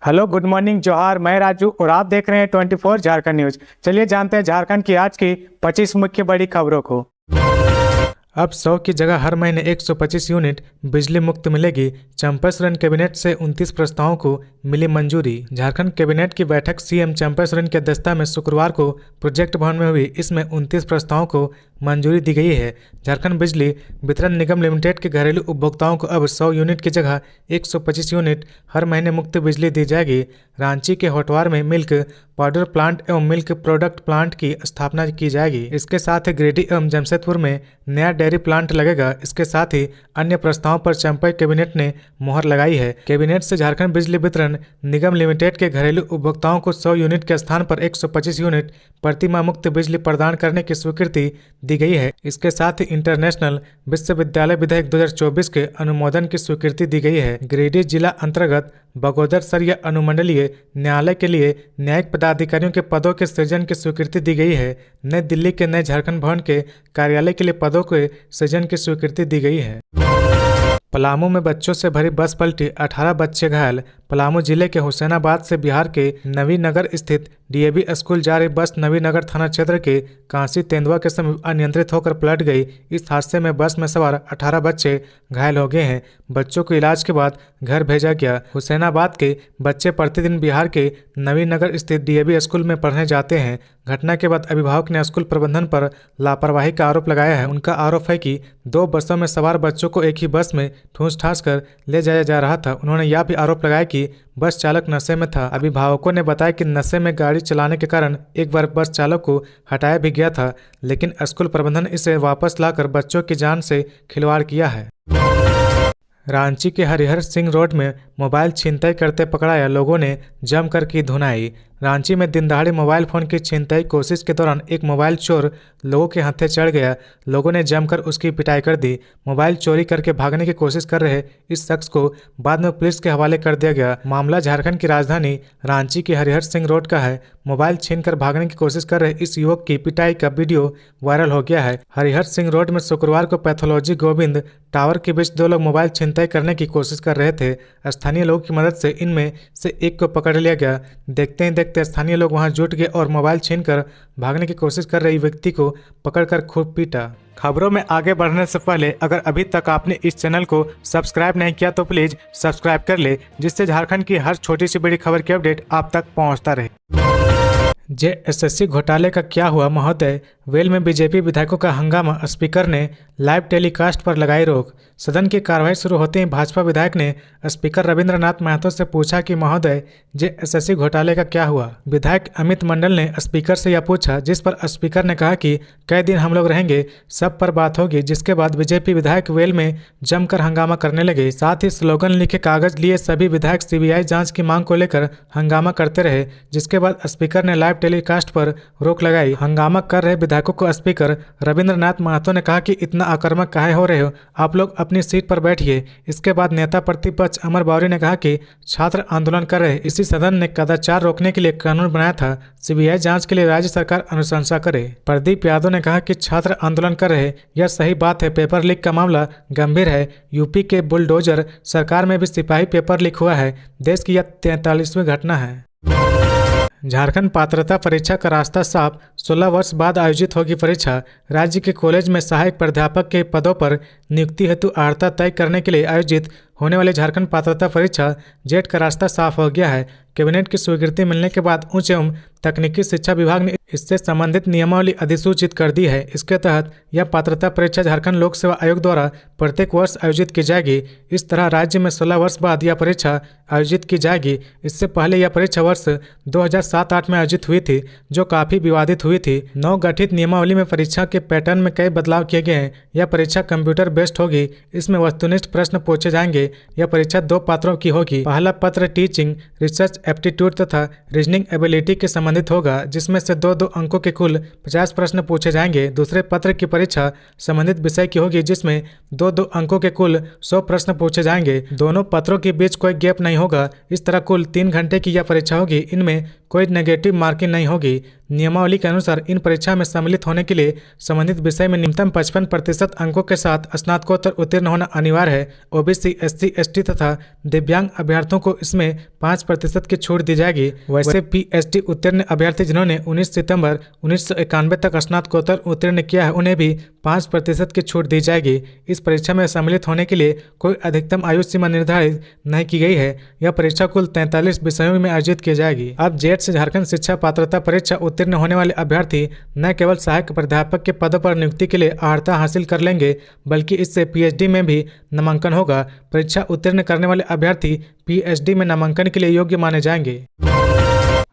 Hello, good morning, जोहार। मैं राजू और आप देख रहे हैं 24 झारखंड न्यूज। चलिए जानते हैं झारखंड की आज की 25 मुख्य बड़ी खबरों को। अब 100 की जगह हर महीने 125 यूनिट बिजली मुक्त मिलेगी। चंपा सोरेन कैबिनेट से 29 प्रस्तावों को मिली मंजूरी। झारखंड कैबिनेट की बैठक सीएम चंपा सोरेन की अध्यक्षता में शुक्रवार को प्रोजेक्ट भवन में हुई। इसमें 29 प्रस्तावों को मंजूरी दी गई है। झारखंड बिजली वितरण निगम लिमिटेड के घरेलू उपभोक्ताओं को अब 100 यूनिट की जगह 125 यूनिट हर महीने मुक्त बिजली दी जाएगी। रांची के होटवार में मिल्क पाउडर प्लांट एवं मिल्क प्रोडक्ट प्लांट की स्थापना की जाएगी। इसके साथ ही गिरिडीह एवं जमशेदपुर में नया डेयरी प्लांट लगेगा। इसके साथ ही अन्य प्रस्तावों पर चंपा कैबिनेट ने मोहर लगाई है। कैबिनेट से झारखंड बिजली वितरण निगम लिमिटेड के घरेलू उपभोक्ताओं को 100 यूनिट के स्थान पर 125 यूनिट प्रति माह मुक्त बिजली प्रदान करने की स्वीकृति दी गई है। इसके साथ ही इंटरनेशनल विश्वविद्यालय विधेयक 2024 के अनुमोदन की स्वीकृति दी गई है। गिरिडीह जिला अंतर्गत बगोदर सरिया अनुमंडलीय न्यायालय के लिए न्यायिक पदाधिकारियों के पदों के सृजन की स्वीकृति दी गई है। नई दिल्ली के नए झारखंड भवन के कार्यालय के लिए पदों के सृजन की स्वीकृति दी गई है। पलामू में बच्चों से भरी बस पलटी, 18 बच्चे घायल। पलामू जिले के हुसैनाबाद से बिहार के नवीनगर स्थित डीएवी स्कूल जा रही बस नवीनगर थाना क्षेत्र के कांसी तेंदुआ के समीप अनियंत्रित होकर पलट गई। इस हादसे में बस में सवार 18 बच्चे घायल हो गए हैं। बच्चों को इलाज के बाद घर भेजा गया। हुसैनाबाद के बच्चे प्रतिदिन बिहार के नवीनगर स्थित डीएवी स्कूल में पढ़ने जाते हैं। घटना के बाद अभिभावक ने स्कूल प्रबंधन पर लापरवाही का आरोप लगाया है। उनका आरोप है कि 2 बसों में सवार बच्चों को एक ही बस में ठूंस ठास कर ले जाया जा रहा था। उन्होंने यह भी आरोप लगाया कि बस चालक नशे में था। अभिभावकों ने बताया कि नशे में गाड़ी चलाने के कारण एक बार बस चालक को हटाया भी गया था, लेकिन स्कूल प्रबंधन इसे वापस लाकर बच्चों की जान से खिलवाड़ किया है। रांची के हरिहर सिंह रोड में मोबाइल छिनतई करते पकड़ाया, लोगों ने जमकर की धुनाई। रांची में दिन दहाड़े मोबाइल फोन की छिनतई कोशिश के दौरान एक मोबाइल चोर लोगों के हाथे चढ़ गया। लोगों ने जमकर उसकी पिटाई कर दी। मोबाइल चोरी करके भागने की कोशिश कर रहे इस शख्स को बाद में पुलिस के हवाले कर दिया गया। मामला झारखंड की राजधानी रांची के हरिहर सिंह रोड का है। मोबाइल छीनकर भागने की कोशिश कर रहे इस युवक की पिटाई का वीडियो वायरल हो गया है। हरिहर सिंह रोड में शुक्रवार को पैथोलॉजी गोविंद टावर के बीच 2 लोग मोबाइल छिनतई करने की कोशिश कर रहे थे। स्थानीय लोगों की मदद से इनमें से एक को पकड़ लिया गया। देखते ही देखते स्थानीय लोग वहां जुट गए और मोबाइल छीनकर भागने की कोशिश कर रहे व्यक्ति को पकड़कर खूब पीटा। खबरों में आगे बढ़ने से पहले अगर अभी तक आपने इस चैनल को सब्सक्राइब नहीं किया तो प्लीज सब्सक्राइब कर ले, जिससे झारखंड की हर छोटी सी बड़ी खबर की अपडेट आप तक पहुंचता रहे। जेएसएससी घोटाले का क्या हुआ महोदय, वेल में बीजेपी विधायकों का हंगामा, स्पीकर ने लाइव टेलीकास्ट पर लगाई रोक। सदन की कार्रवाई शुरू होते ही भाजपा विधायक ने स्पीकर रविंद्रनाथ महतो से पूछा कि महोदय जेएसएससी घोटाले का क्या हुआ। विधायक अमित मंडल ने स्पीकर से यह पूछा, जिस पर स्पीकर ने कहा कि कई दिन हम लोग रहेंगे, सब पर बात होगी। जिसके बाद बीजेपी विधायक वेल में जमकर हंगामा करने लगे। साथ ही स्लोगन लिखे कागज लिए सभी विधायक सीबीआई जांच की मांग को लेकर हंगामा करते रहे। जिसके बाद स्पीकर ने लाइव टेलीकास्ट पर रोक लगाई। हंगामा कर रहे विधायकों को स्पीकर रविंद्रनाथ महतो ने कहा कि इतना आक्रामक काहे हो रहे हो, आप लोग अपनी सीट पर बैठिए। इसके बाद नेता प्रतिपक्ष अमर बावरी ने कहा कि छात्र आंदोलन कर रहे, इसी सदन ने कदाचार रोकने के लिए कानून बनाया था। सीबीआई जांच के लिए राज्य सरकार अनुशंसा करे। प्रदीप यादव ने कहा कि छात्र आंदोलन कर रहे, यह सही बात है। पेपर लीक का मामला गंभीर है। यूपी के बुलडोजर सरकार में भी सिपाही पेपर लीक हुआ है। देश की यह 43वीं घटना है। झारखंड पात्रता परीक्षा का रास्ता साफ, 16 वर्ष बाद आयोजित होगी परीक्षा। राज्य के कॉलेज में सहायक प्राध्यापक के पदों पर नियुक्ति हेतु अर्हता तय करने के लिए आयोजित होने वाली झारखंड पात्रता परीक्षा जेट का रास्ता साफ हो गया है। कैबिनेट की स्वीकृति मिलने के बाद उच्च एवं तकनीकी शिक्षा विभाग ने इससे संबंधित नियमावली अधिसूचित कर दी है। इसके तहत यह पात्रता परीक्षा झारखंड लोक सेवा आयोग द्वारा प्रत्येक वर्ष आयोजित की जाएगी। इस तरह राज्य में 16 वर्ष बाद यह परीक्षा आयोजित की जाएगी। इससे पहले यह परीक्षा वर्ष 2007-8 में आयोजित हुई थी, जो काफी विवादित हुई थी। नवगठित नियमावली में परीक्षा के पैटर्न में कई बदलाव किए गए हैं। यह परीक्षा कंप्यूटर बेस्ड होगी। इसमें वस्तुनिष्ठ प्रश्न पूछे जाएंगे। यह परीक्षा 2 पात्रों की होगी। पहला पत्र टीचिंग, रिसर्च एप्टीट्यूड तथा रीजनिंग एबिलिटी के संबंधित होगा, जिसमें से 2-2 अंकों के कुल 50 प्रश्न पूछे जाएंगे। दूसरे पत्र की परीक्षा संबंधित विषय की होगी, जिसमें 2-2 अंकों के कुल 100 प्रश्न पूछे जाएंगे। दोनों पत्रों के बीच कोई गैप नहीं होगा। इस तरह कुल 3 घंटे की यह परीक्षा होगी। इनमें कोई नेगेटिव मार्किंग नहीं होगी। नियमावली के अनुसार इन परीक्षा में सम्मिलित होने के लिए संबंधित विषय में न्यूनतम 55% अंकों के साथ स्नातकोत्तर उत्तीर्ण होना अनिवार्य है। ओबीसी, एससी, एसटी तथा दिव्यांग अभ्यर्थियों को इसमें 5% की छूट दी जाएगी। वैसे पीएचडी उत्तीर्ण अभ्यर्थी जिन्होंने 19 सितंबर 1991 तक स्नातकोत्तर उत्तीर्ण किया है उन्हें भी 5% की छूट दी जाएगी। इस परीक्षा में सम्मिलित होने के लिए कोई अधिकतम आयु सीमा निर्धारित नहीं की गई है। यह परीक्षा कुल 43 विषयों में आयोजित की जाएगी। अब जेट से झारखंड शिक्षा पात्रता परीक्षा उत्तीर्ण होने वाले अभ्यर्थी न केवल सहायक प्राध्यापक के पदों पर नियुक्ति के लिए अर्हता हासिल कर लेंगे बल्कि इससे पीएचडी में भी नामांकन होगा। परीक्षा उत्तीर्ण करने वाले अभ्यर्थी पीएचडी में नामांकन के लिए योग्य माने जाएंगे।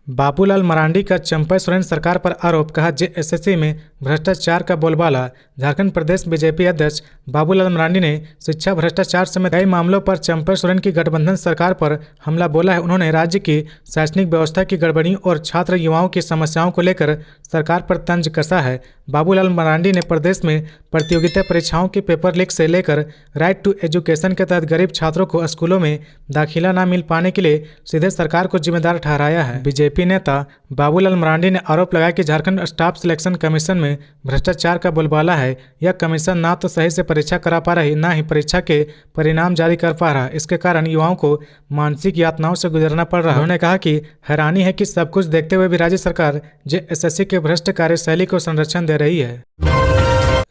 बाबूलाल मरांडी का चंपा सोरेन सरकार पर आरोप, कहा जेएसएससी में भ्रष्टाचार का बोलबाला। झारखंड प्रदेश बीजेपी अध्यक्ष बाबूलाल मरांडी ने शिक्षा भ्रष्टाचार समेत कई मामलों पर चंपा सोरेन की गठबंधन सरकार पर हमला बोला है। उन्होंने राज्य की शैक्षणिक व्यवस्था की गड़बड़ियों और छात्र युवाओं की समस्याओं को लेकर सरकार पर तंज कसा है। बाबूलाल मरांडी ने प्रदेश में प्रतियोगिता परीक्षाओं के पेपर लीक से लेकर राइट टू एजुकेशन के तहत गरीब छात्रों को स्कूलों में दाखिला न मिल पाने के लिए सीधे सरकार को जिम्मेदार ठहराया है। बीजेपी नेता बाबूलाल मरांडी ने आरोप लगाया कि झारखंड स्टाफ सिलेक्शन कमीशन में भ्रष्टाचार का बोलबाला है। यह कमीशन ना तो सही से परीक्षा करा पा रही, ना ही परीक्षा के परिणाम जारी कर पा रहा। इसके कारण युवाओं को मानसिक यातनाओं से गुजरना पड़ रहा है। उन्होंने कहा कि हैरानी है कि सब कुछ देखते हुए भी राज्य सरकार जेएसएससी के भ्रष्ट कार्यशैली को संरक्षण दे रही है।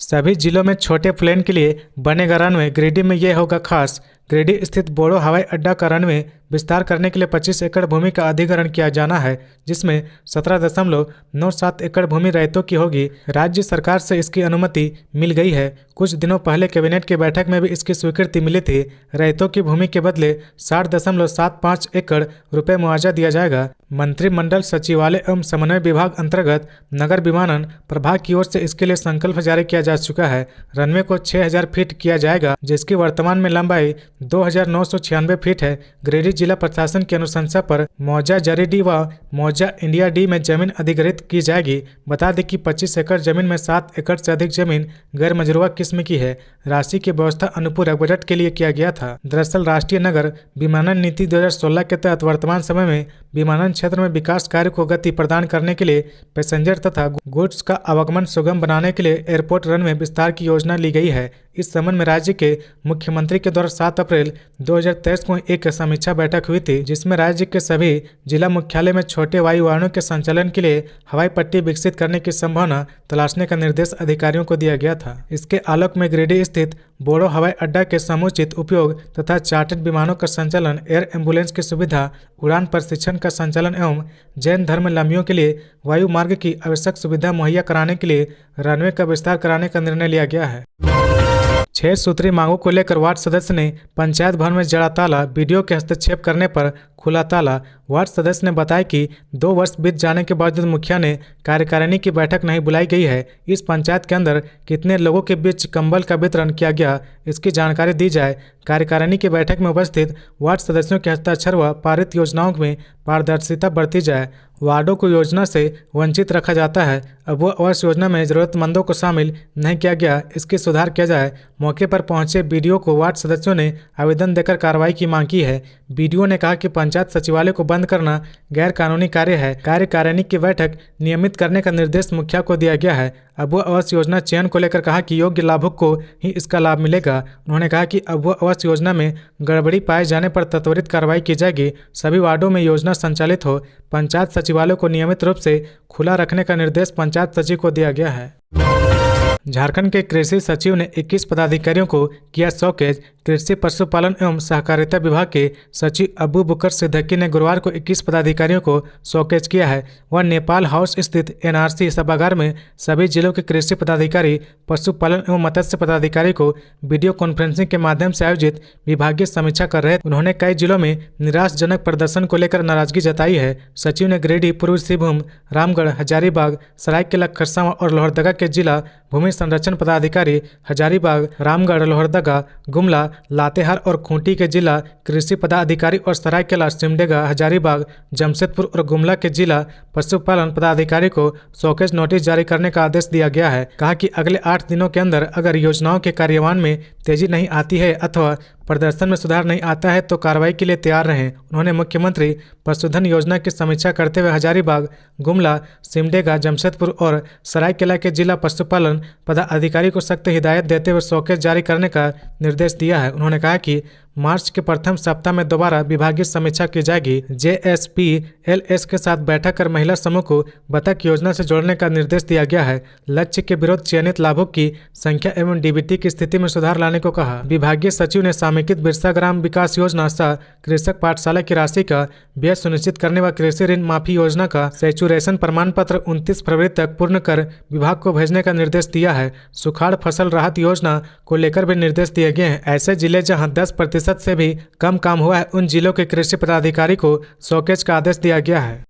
सभी जिलों में छोटे प्लेन के लिए बनेगा रनवे, गिरिडीह में यह होगा खास। गिरिडीह स्थित बोड़ो हवाई अड्डा का रनवे विस्तार करने के लिए 25 एकड़ भूमि का अधिग्रहण किया जाना है, जिसमें 17.97 एकड़ भूमि रैयतों की होगी। राज्य सरकार से इसकी अनुमति मिल गई है। कुछ दिनों पहले कैबिनेट की बैठक में भी इसकी स्वीकृति मिली थी। रैयतों की भूमि के बदले 60.75 एकड़ रुपए मुआवजा दिया जाएगा। मंत्रिमंडल सचिवालय एवं समन्वय विभाग अंतर्गत नगर विमानन प्रभाग की ओर से इसके लिए संकल्प जारी किया जा चुका है। रनवे को 6000 फीट किया जाएगा, जिसकी वर्तमान में लंबाई 2996 फीट है। गिरिडीह जिला प्रशासन की अनुशंसा पर मौजा जरीडी व मौजा इंडिया डी में जमीन अधिग्रहित की जाएगी। बता दें कि 25 एकड़ जमीन में 7 एकड़ से अधिक जमीन गैर मजरूआ किस्म की है। राशि की व्यवस्था अनुपूरक बजट के लिए किया गया था। दरअसल राष्ट्रीय नगर विमानन नीति 2016 के तहत वर्तमान समय में विमानन क्षेत्र में विकास कार्य को गति प्रदान करने के लिए पैसेंजर तथा गुड्स का आवागमन सुगम बनाने के लिए एयरपोर्ट रनवे विस्तार की योजना ली गई है। इस संबंध में राज्य के मुख्यमंत्री के द्वारा 7 अप्रैल 2023 को एक समीक्षा बैठक हुई थी, जिसमें राज्य के सभी जिला मुख्यालय में छोटे वायु वाहनों के संचालन के लिए हवाई पट्टी विकसित करने की संभावना तलाशने का निर्देश अधिकारियों को दिया गया था। इसके आलोक में गिरिडीह स्थित बोड़ो हवाई अड्डा के समुचित उपयोग तथा चार्टर्ड विमानों का संचालन, एयर एम्बुलेंस की सुविधा, उड़ान प्रशिक्षण का संचालन एवं जैन धर्मावलंबियों के लिए वायु मार्ग की आवश्यक सुविधा मुहैया कराने के लिए रनवे का विस्तार कराने का निर्णय लिया गया है। 6 सूत्री मांगों को लेकर वार्ड सदस्य ने पंचायत भवन में जड़ा ताला, बीडीओ के हस्तक्षेप करने पर खुला ताला। वार्ड सदस्य ने बताया कि 2 वर्ष बीत जाने के बावजूद मुखिया ने कार्यकारिणी की बैठक नहीं बुलाई गई है। इस पंचायत के अंदर कितने लोगों के बीच कंबल का वितरण किया गया, इसकी जानकारी दी जाए। कार्यकारिणी की बैठक में उपस्थित वार्ड सदस्यों के हस्ताक्षर व पारित योजनाओं में पारदर्शिता बरती जाए। वार्डों को योजना से वंचित रखा जाता है। अब वो आवास योजना में जरूरतमंदों को शामिल नहीं किया गया, इसकी सुधार किया जाए। मौके पर पहुंचे बीडीओ को वार्ड सदस्यों ने आवेदन देकर कार्रवाई की मांग की है। बीडीओ ने कहा कि पंचायत सचिवालय को बंद करना गैर कानूनी कार्य है। कार्यकारिणी की बैठक नियमित करने का निर्देश मुखिया को दिया गया है। अब वो आवास योजना चयन को लेकर कहा कि योग्य लाभुक को ही इसका लाभ मिलेगा। उन्होंने कहा कि अब वो आवास योजना में गड़बड़ी पाए जाने पर त्वरित कार्रवाई की जाएगी। सभी वार्डों में योजना संचालित हो। पंचायत सचिवालय को नियमित रूप से खुला रखने का निर्देश पंचायत सचिव को दिया गया है। झारखंड के कृषि सचिव ने 21 पदाधिकारियों को किया शौकेज। कृषि पशुपालन एवं सहकारिता विभाग के सचिव अबू बकर सिद्दीकी ने गुरुवार को 21 पदाधिकारियों को शौकेज किया है। वह नेपाल हाउस स्थित एनआरसी सभागार में सभी जिलों के कृषि पदाधिकारी, पशुपालन एवं मत्स्य पदाधिकारी को वीडियो कॉन्फ्रेंसिंग के माध्यम से आयोजित विभागीय समीक्षा कर रहे थे। उन्होंने कई जिलों में निराशाजनक प्रदर्शन को लेकर नाराजगी जताई है। सचिव ने गिरिडीह, पूर्वी सिंहभूम, रामगढ़, हजारीबाग, सरायकेला खरसावां और लोहरदगा के जिला भूमि संरक्षण पदाधिकारी, हजारीबाग, रामगढ़, लोहरदगा, गुमला, लातेहार और खूंटी के जिला कृषि पदाधिकारी और सरायकेला, सिमडेगा, हजारीबाग, जमशेदपुर और गुमला के जिला पशुपालन पदाधिकारी को शौकेज नोटिस जारी करने का आदेश दिया गया है। कहा कि अगले 8 दिनों के अंदर अगर योजनाओं के कार्यान्वयन में तेजी नहीं आती है अथवा प्रदर्शन में सुधार नहीं आता है तो कार्रवाई के लिए तैयार रहें। उन्होंने मुख्यमंत्री पशुधन योजना की समीक्षा करते हुए हजारीबाग, गुमला, सिमडेगा, जमशेदपुर और सरायकेला के जिला पशुपालन पदाधिकारी को सख्त हिदायत देते हुए शोकेस जारी करने का निर्देश दिया है। उन्होंने कहा कि मार्च के प्रथम सप्ताह में दोबारा विभागीय समीक्षा की जाएगी। JSPLS के साथ बैठक कर महिला समूह को बतख योजना से जोड़ने का निर्देश दिया गया है। लक्ष्य के विरुद्ध चयनित लाभुक की संख्या एवं DBT की स्थिति में सुधार लाने को कहा। विभागीय सचिव ने समेकित बिरसा ग्राम विकास योजना सह कृषक पाठशाला की राशि का व्यय सुनिश्चित करने व कृषि ऋण माफी योजना का सैचुरेशन प्रमाण पत्र 29 फरवरी तक पूर्ण कर विभाग को भेजने का निर्देश दिया है। सुखाड़ फसल राहत योजना को लेकर भी निर्देश दिए गए हैं। ऐसे जिले जहां 10% से भी कम काम हुआ है उन जिलों के कृषि पदाधिकारी को शोकेस का आदेश दिया गया है।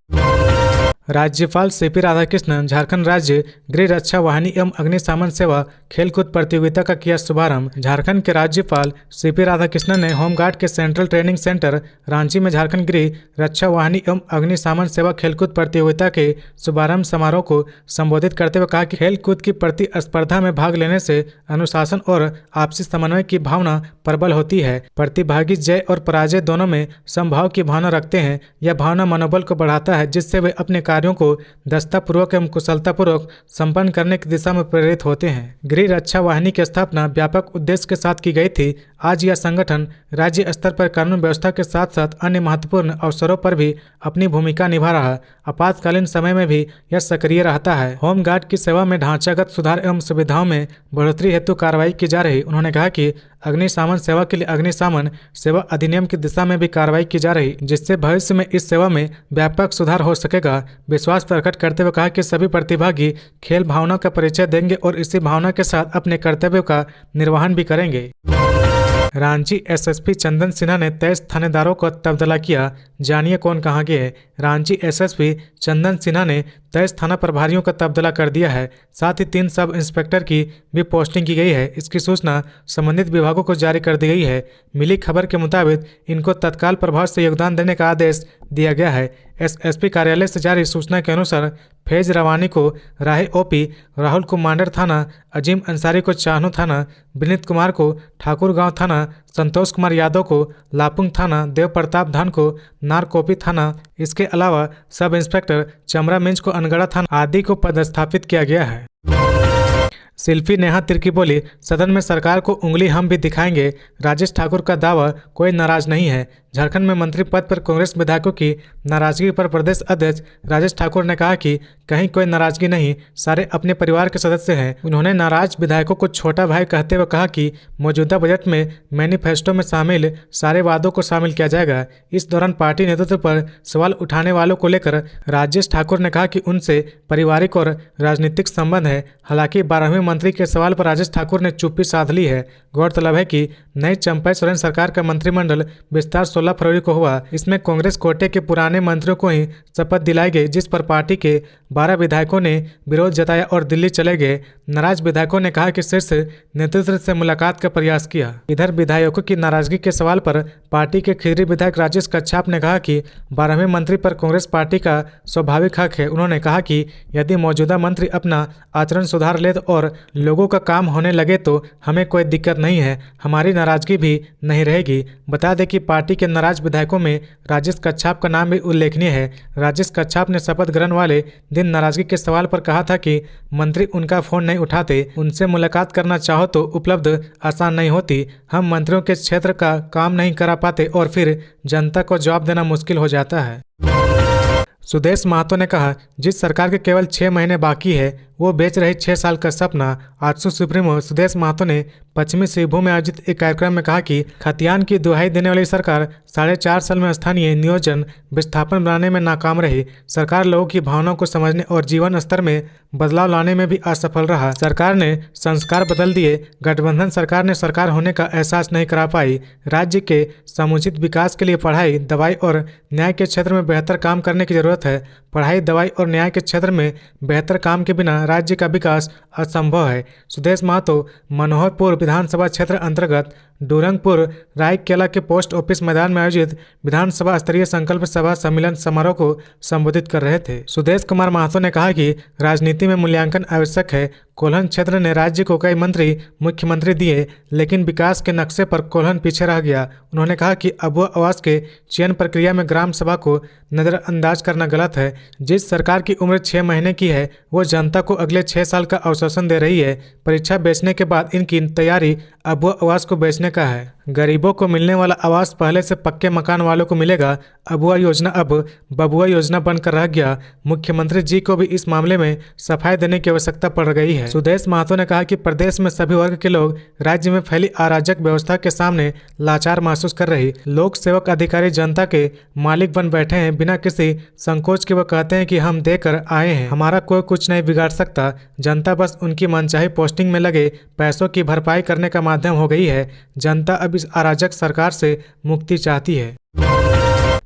राज्यपाल CP राधाकृष्णन झारखंड राज्य गृह रक्षा वाहिनी एवं अग्निशमन सेवा खेलकूद प्रतियोगिता का किया शुभारंभ। झारखंड के राज्यपाल CP राधाकृष्णन ने होमगार्ड के सेंट्रल ट्रेनिंग सेंटर रांची में झारखंड गृह रक्षा वाहिनी एवं अग्निशमन सेवा खेलकूद प्रतियोगिता के शुभारंभ समारोह को संबोधित करते हुए कहा कि खेलकूद की प्रतिस्पर्धा में भाग लेने से अनुशासन और आपसी समन्वय की भावना प्रबल होती है। प्रतिभागी जय और पराजय दोनों में समभाव की भावना रखते हैं। यह भावना मनोबल को बढ़ाता है जिससे वे अपने कार्यों को दक्षतापूर्वक एवं कुशलतापूर्वक संपन्न करने की दिशा में प्रेरित होते हैं। गृह रक्षा वाहिनी की स्थापना व्यापक उद्देश्य के साथ की गई थी। आज यह संगठन राज्य स्तर पर कानून व्यवस्था के साथ साथ अन्य महत्वपूर्ण अवसरों पर भी अपनी भूमिका निभा रहा है। आपातकालीन समय में भी यह सक्रिय रहता है। होमगार्ड की सेवा में ढांचागत सुधार एवं सुविधाओं में बढ़ोतरी हेतु कार्रवाई की जा रही। उन्होंने कहा कि अग्निशमन सेवा के लिए अग्निशमन सेवा अधिनियम की दिशा में भी कार्रवाई की जा रही, जिससे भविष्य में इस सेवा में व्यापक सुधार हो सकेगा। विश्वास प्रकट करते हुए कहा कि सभी प्रतिभागी खेल भावना का परिचय देंगे और इसी भावना के साथ अपने कर्तव्यों का निर्वहन भी करेंगे। रांची SSP चंदन सिन्हा ने 23 थानेदारों को तबादला किया। जानिए कौन कहाँ गए। रांची SSP चंदन सिन्हा ने 23 थाना प्रभारियों का तबादला कर दिया है। साथ ही 3 सब इंस्पेक्टर की भी पोस्टिंग की गई है। इसकी सूचना संबंधित विभागों को जारी कर दी गई है। मिली खबर के मुताबिक इनको तत्काल प्रभाव से योगदान देने का आदेश दिया गया है। SSP कार्यालय से जारी सूचना के अनुसार फैज रवानी को राहे OP, राहुल को मांडर थाना, अजीम अंसारी को चाहनो थाना, विनीत कुमार को ठाकुर गांव थाना, संतोष कुमार यादव को लापुंग थाना, देव प्रताप धान को नारकोपी थाना, इसके अलावा सब इंस्पेक्टर चमरा मिंज को अनगढ़ा थाना आदि को पदस्थापित किया गया है। शिल्पी नेहा तिर्की बोली, सदन में सरकार को उंगली हम भी दिखाएंगे। राजेश ठाकुर का दावा, कोई नाराज नहीं है। झारखंड में मंत्री पद पर कांग्रेस विधायकों की नाराजगी पर प्रदेश अध्यक्ष राजेश ठाकुर ने कहा कि कहीं कोई नाराजगी नहीं, सारे अपने परिवार के सदस्य हैं। उन्होंने नाराज विधायकों को छोटा भाई कहते हुए कहा कि मौजूदा बजट में मैनिफेस्टो में शामिल सारे वादों को शामिल किया जाएगा। इस दौरान पार्टी नेतृत्व पर सवाल उठाने वालों को लेकर राजेश ठाकुर ने कहा कि उनसे पारिवारिक और राजनीतिक संबंध है। हालांकि 12वें मंत्री के सवाल पर राजेश ठाकुर ने चुप्पी साध ली है। गौरतलब है कि नई चंपई सोरेन सरकार का मंत्रिमंडल विस्तार 16 फरवरी को हुआ। इसमें कांग्रेस कोटे के पुराने मंत्रियों को ही शपथ दिलाई गई, जिस पर पार्टी के 12 विधायकों ने विरोध जताया और दिल्ली चले गए। नाराज विधायकों ने कहा कि शीर्ष नेतृत्व से मुलाकात का प्रयास किया। इधर विधायकों की नाराजगी के सवाल पर पार्टी के खिजरी विधायक राजेश कच्छाप ने कहा कि 12वें मंत्री पर कांग्रेस पार्टी का स्वाभाविक हक है। उन्होंने कहा कि यदि मौजूदा मंत्री अपना आचरण सुधार ले और लोगों का काम होने लगे तो हमें कोई दिक्कत नहीं है, हमारी नाराजगी भी नहीं रहेगी। बता दें कि पार्टी के नाराज विधायकों में राजेश कच्छाप का नाम भी उल्लेखनीय है। राजेश कच्छाप ने शपथ ग्रहण वाले दिन नाराजगी के सवाल पर कहा था कि मंत्री उनका फोन नहीं उठाते, उनसे मुलाकात करना चाहो तो उपलब्ध आसान नहीं होती, हम मंत्रियों के क्षेत्र का काम नहीं करा पाते और फिर जनता को जवाब देना मुश्किल हो जाता है। सुदेश महतो ने कहा, जिस सरकार के केवल 6 महीने बाकी है वो बेच रही 6 साल का सपना। आजसू सुप्रीमो सुदेश महतो ने पश्चिमी सिंहभूम में आयोजित एक कार्यक्रम में कहा कि खतियान की दुहाई देने वाली सरकार 4.5 साल में स्थानीय नियोजन विस्थापन बनाने में नाकाम रही। सरकार लोगों की भावनाओं को समझने और जीवन स्तर में बदलाव लाने में भी असफल रहा। सरकार ने संस्कार बदल दिए। गठबंधन सरकार ने सरकार होने का एहसास नहीं करा पाई। राज्य के समुचित विकास के लिए पढ़ाई, दवाई और न्याय के क्षेत्र में बेहतर काम करने की जरूरत है। पढ़ाई, दवाई और न्याय के क्षेत्र में बेहतर काम के बिना राज्य का विकास असंभव है। सुदेश महतो मनोहरपुर विधानसभा क्षेत्र अंतर्गत डूरंगपुर रायकेला के पोस्ट ऑफिस मैदान में आयोजित विधानसभा स्तरीय संकल्प सभा सम्मेलन समारोह को संबोधित कर रहे थे। सुदेश कुमार महतो ने कहा कि राजनीति में मूल्यांकन आवश्यक है। कोल्हन क्षेत्र ने राज्य को कई मंत्री मुख्यमंत्री दिए, लेकिन विकास के नक्शे पर कोल्हन पीछे रह गया। उन्होंने कहा कि अबुआ आवास के चयन प्रक्रिया में ग्राम सभा को नज़रअंदाज करना गलत है। जिस सरकार की उम्र 6 महीने की है वो जनता को अगले 6 साल का आश्वासन दे रही है। परीक्षा बेचने के बाद इनकी तैयारी अबुआ आवास को बेचने का है। गरीबों को मिलने वाला आवास पहले से पक्के मकान वालों को मिलेगा। अबुआ योजना अब बबुआ योजना बनकर रह गया। मुख्यमंत्री जी को भी इस मामले में सफाई देने की आवश्यकता पड़ गई है। सुदेश महतो ने कहा कि प्रदेश में सभी वर्ग के लोग राज्य में फैली अराजक व्यवस्था के सामने लाचार महसूस कर रही लोक सेवक अधिकारी जनता के मालिक बन बैठे हैं। बिना किसी संकोच के वो कहते हैं कि हम देकर आए हैं, हमारा कोई कुछ नहीं बिगाड़ सकता। जनता बस उनकी मनचाही पोस्टिंग में लगे पैसों की भरपाई करने का माध्यम हो गई है। जनता अब इस अराजक सरकार से मुक्ति चाहती है।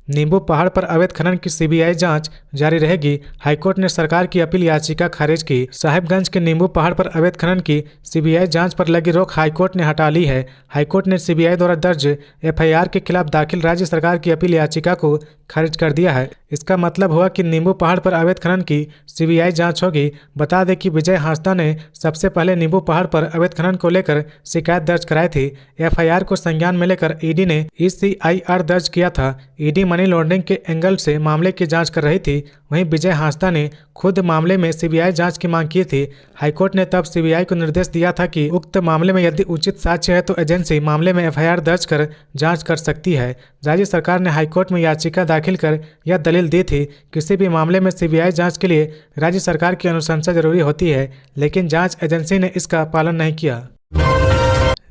नींबू पहाड़ पर अवैध खनन की सीबीआई जांच जारी रहेगी। हाईकोर्ट ने सरकार की अपील याचिका खारिज की। साहिबगंज के नींबू पहाड़ पर अवैध खनन की सीबीआई जांच पर लगी रोक हाईकोर्ट ने हटा ली है। हाईकोर्ट ने सीबीआई द्वारा दर्ज एफआईआर के खिलाफ दाखिल राज्य सरकार की अपील याचिका को खारिज कर दिया है। इसका मतलब हुआ कि नींबू पहाड़ पर अवैध खनन की सीबीआई जांच होगी। बता दें कि विजय हांसदा ने सबसे पहले नींबू पहाड़ पर अवैध खनन को लेकर शिकायत दर्ज कराई थी। एफआईआर को संज्ञान में लेकर ईडी ने ECIR दर्ज किया था। ईडी मनी लॉन्ड्रिंग के एंगल से मामले की जांच कर रही थी। वहीं विजय हांसदा ने खुद मामले में सीबीआई जांच की मांग की थी। हाईकोर्ट ने तब सीबीआई को निर्देश दिया था कि उक्त मामले में यदि उचित साक्ष्य है तो एजेंसी मामले में एफआईआर दर्ज कर जांच कर सकती है। राज्य सरकार ने हाईकोर्ट में याचिका दाखिल कर यह दलील दी थी किसी भी मामले में सीबीआई जांच के लिए राज्य सरकार की अनुशंसा जरूरी होती है, लेकिन जांच एजेंसी ने इसका पालन नहीं किया।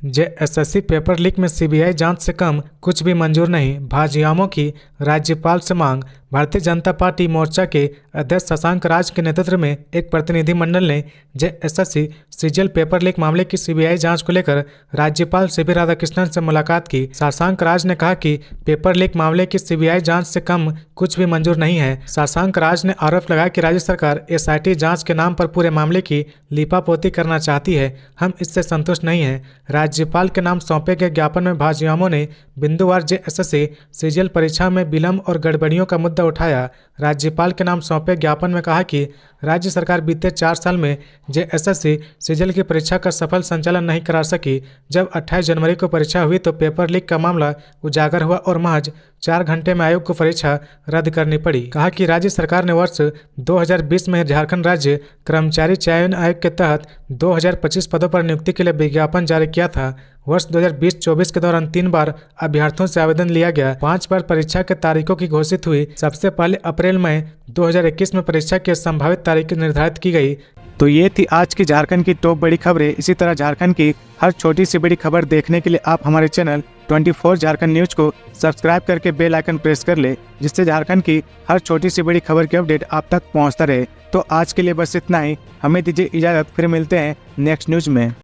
JSSC पेपर लीक में सीबीआई जांच से कम कुछ भी मंजूर नहीं, भाजयुमो की राज्यपाल से मांग। भारतीय जनता पार्टी मोर्चा के अध्यक्ष शशांक राज के नेतृत्व में एक प्रतिनिधिमंडल ने JSSC सीजीएल पेपर लीक मामले की सीबीआई जांच को लेकर राज्यपाल सीवी राधाकृष्णन से मुलाकात की। शशांक राज ने कहा कि पेपर लीक मामले की सीबीआई जांच से कम कुछ भी मंजूर नहीं है। शशांक राज ने आरोप लगाया कि राज्य सरकार SIT जांच के नाम पर पूरे मामले की लीपापोती करना चाहती है। हम इससे संतुष्ट नहीं हैं। राज्यपाल के नाम सौंपे गए ज्ञापन में भाजयुमो ने बिंदुवार JSSC सीजीएल परीक्षा में विलंब और गड़बड़ियों का मुद्दा उठाया। राज्यपाल के नाम सौंपे ज्ञापन में कहा कि राज्य सरकार बीते 4 साल में JSSC सीजीएल की परीक्षा का सफल संचालन नहीं करा सकी। जब 28 जनवरी को परीक्षा हुई तो पेपर लीक का मामला उजागर हुआ और महज 4 घंटे में आयोग को परीक्षा रद्द करनी पड़ी। कहा कि राज्य सरकार ने वर्ष 2020 में झारखंड राज्य कर्मचारी चयन आयोग के तहत 2025 पदों पर नियुक्ति के लिए विज्ञापन जारी किया था। वर्ष 2020-24 के दौरान 3 बार अभ्यर्थियों से आवेदन लिया गया। 5 बार परीक्षा के तारीखों की घोषित हुई। सबसे पहले अप्रैल-मई 2021 में परीक्षा की संभावित तारीख निर्धारित की गई। तो ये थी आज की झारखंड की टॉप बड़ी खबरें। इसी तरह झारखंड की हर छोटी सी बड़ी खबर देखने के लिए आप हमारे चैनल 24 झारखंड न्यूज को सब्सक्राइब करके बेल आइकन प्रेस कर ले, जिससे झारखंड की हर छोटी सी बड़ी खबर की अपडेट आप तक पहुंचता रहे। तो आज के लिए बस इतना ही। हमें दीजिए इजाज़त, फिर मिलते हैं नेक्स्ट न्यूज में।